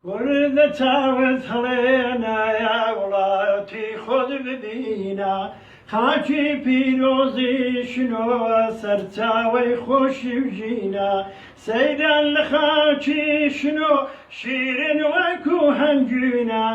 ورد تاوت هڵێنا یا وڵاتی خۆت ببینە خاکی پیرۆزی شنۆوە سەرچاوەی خۆشی و ژینە سەیران لە خاکی شنۆ شیرن وەکو هەنگوینە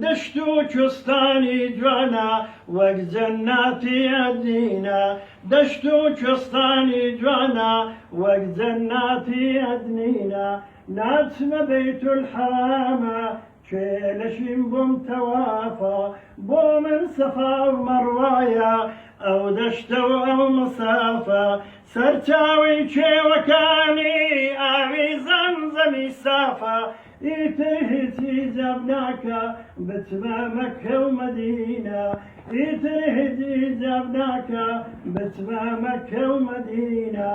دەشت و کوێستانی جوانە وەک جەنناتی ئەدنینە دەشت و کوێستانی جوانە وەک جەنناتی ئەدنینە ناچمە بەیتولحەرامە کوێ لەشیم بووم تەوافە بۆ من سەفا و مەڕوایە ئەو دەشتە و ئەو مەسافە سەرچاوی کێوەکانی ئاوی زەمزەمی سافە ئیتر هیچی جەب ناکە بچمە مەککە و مەدینە ئیتر هیچی جەب ناکە بچمە مەککە و مەدینە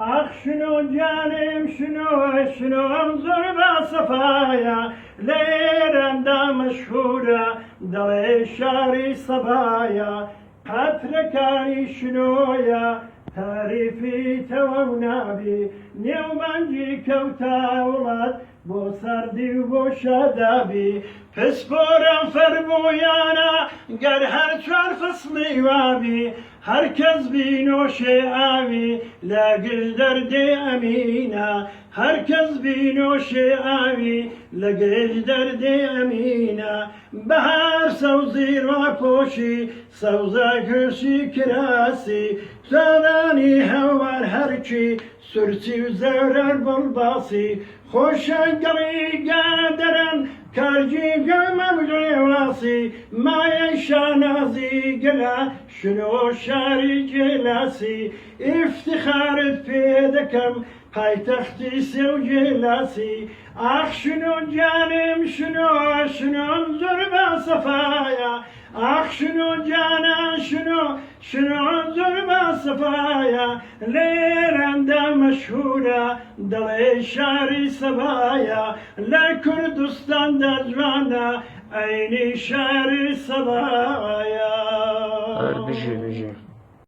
ئاخ شنۆ جانم شنۆ شنۆ ئەم زۆر باسەفایە لێرەندا مەشهورە دەڵێ شاری سەبایە قەترەکانی شنۆیە تاریفی تەواو نابی نێوبانگی کەوتا وڵات بۆ سەردی و بۆ شادابی پسپۆرەم فەرموویانە گەر هەر چوار فەسڵی وابی هەر کەس بینۆشێ ئاوی لە گژدەردێ ئەمینە هەر کەس بینۆشێ ئاوی لە گژدەردێ ئەمینە بەهار سەوزی ڕاپۆشی سەوزە گشتی کراسی زانانی هەوار هەرچی سورچی و زەورەر بڵباسی خۆشەگەڵی گادەرن کارگی گەمەم ڕێواسی مایەی شانازی گەلا شنۆ شاری جێلاسی ئیفتخارت پێ دەکەم پایتەختی سێو جێلاسی ئاخ شنۆ جانم شنۆ شنۆم زۆر باسەفایە ئاخ شنۆ جانە شنۆ شنۆم زۆر باسەفایە لێرەندا مەشهورە دەڵێ شاری سەبایە لە کوردستاندا جوانە ئەینی شاری سەبایە